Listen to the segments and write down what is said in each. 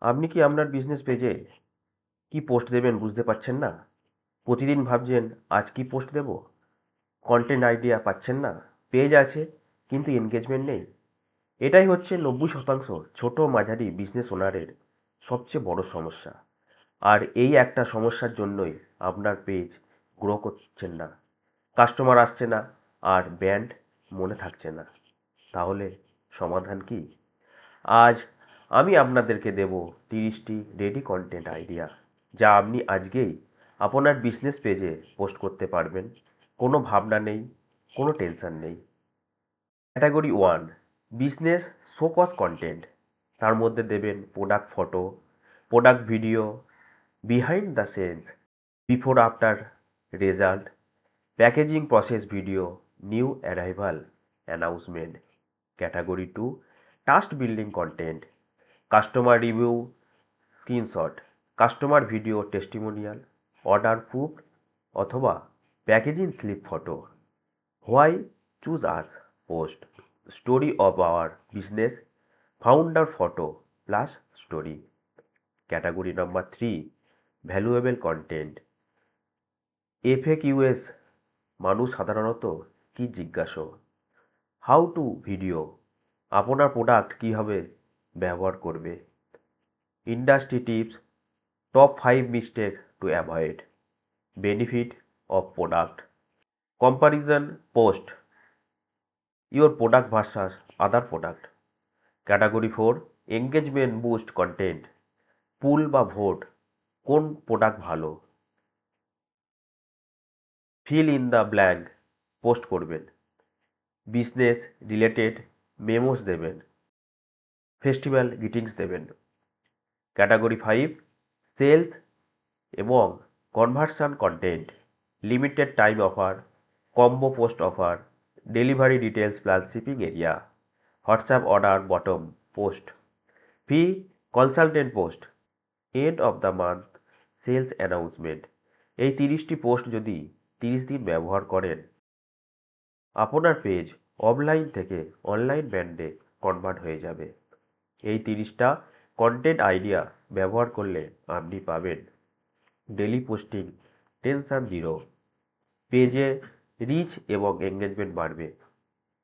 আপনি কি আপনার বিজনেস পেজে কি পোস্ট দেবেন বুঝতে পারছেন না? প্রতিদিন ভাবছেন আজ কি পোস্ট দেব? কন্টেন্ট আইডিয়া পাচ্ছেন না? পেজ আছে কিন্তু এনগেজমেন্ট নেই। এটাই হচ্ছে 90% ছোট মাঝারি বিজনেস ওনারের সবচেয়ে বড় সমস্যা। আর এই একটা সমস্যার জন্যই আপনার পেজ গ্রো করছেন না, কাস্টমার আসছে না, আর ব্র্যান্ড মনে থাকছে না। তাহলে সমাধান কি? আজ আমি আপনাদেরকে দেব 30টি রেডি কন্টেন্ট আইডিয়া, যা আপনি আজকেই আপনার বিজনেস পেজে পোস্ট করতে পারবেন। কোনো ভাবনা নেই, কোনো টেনশন নেই। Category 1, business showcase content. তার মধ্যে দেবেন product photo, product video, behind the scenes, before after result, packaging process video, new arrival announcement. Category 2, trust building content, customer review, screenshot, customer video testimonial, order proof অথবা packaging slip photo. Why choose us post, story of our business, founder photo plus story. Category number 3, valuable content, FAQs, মানুষ সাধারণত কি জিজ্ঞাসা, how to video, আপনার product কীভাবে ব্যবহার করবে, industry tips, top 5 mistake to avoid, benefit of product, comparison post, your product versus other product. Category 4, engagement boost content, poll বা vote, কোন প্রোডাক্ট ভালো, fill in the blank post করবেন, business related memes দেবেন, festival greetings দেবেন। Category 5, sales এবং conversion content, limited time offer, combo post offer, delivery details plus shipping area, WhatsApp order button post, free consultant post, and of the month sales announcement. এই 30টি post যদি 30 দিন ব্যবহার করেন, আপনার page offline থেকে online ব্র্যান্ডে কনভার্ট হয়ে যাবে। এই 30টা কন্টেন্ট আইডিয়া ব্যবহার করলে আপনি পাবেন ডেলি পোস্টিং টেনশন জিরো, পেজে রিচ এবং এঙ্গেজমেন্ট বাড়বে,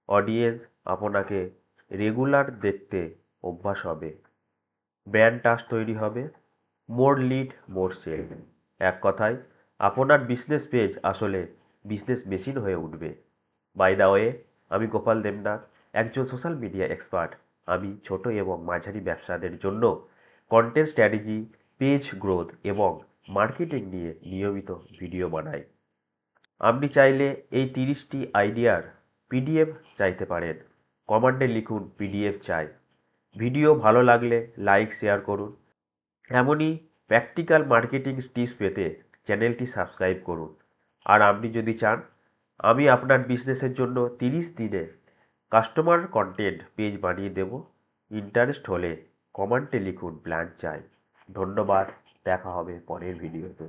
অডিয়েন্স আপনাকে রেগুলার দেখতে অভ্যাস হবে, ব্র্যান্ড ট্রাস্ট তৈরি হবে, মোর লিড মোর সেল। এক কথায় আপনার বিজনেস পেজ আসলে বিজনেস মেশিন হয়ে উঠবে। বাই দ্য ওয়ে, আমি গোপাল দেবনাথ, একজন সোশ্যাল মিডিয়া এক্সপার্ট। আমি ছোট এবং মাঝারি ব্যবসাদের জন্য কন্টেন্ট স্ট্র্যাটেজি, পেজ গ্রোথ এবং মার্কেটিং নিয়ে নিয়মিত ভিডিও বানাই। আপনি চাইলে এই 30টি আইডিয়ার পিডিএফ চাইতে পারেন। কমেন্টে লিখুন পিডিএফ চাই। ভিডিও ভালো লাগলে লাইক শেয়ার করুন। এমনই প্র্যাকটিক্যাল মার্কেটিং টিপস পেতে চ্যানেলটি সাবস্ক্রাইব করুন। আর আপনি যদি চান আমি আপনার বিজনেসের জন্য 30 দিনে কাস্টমার কন্টেন্ট পেজ বানিয়ে দেব, ইন্টারেস্ট হলে কমেন্টে লিখুন প্ল্যান চাই। ধন্যবাদ, দেখা হবে পরের ভিডিওতে।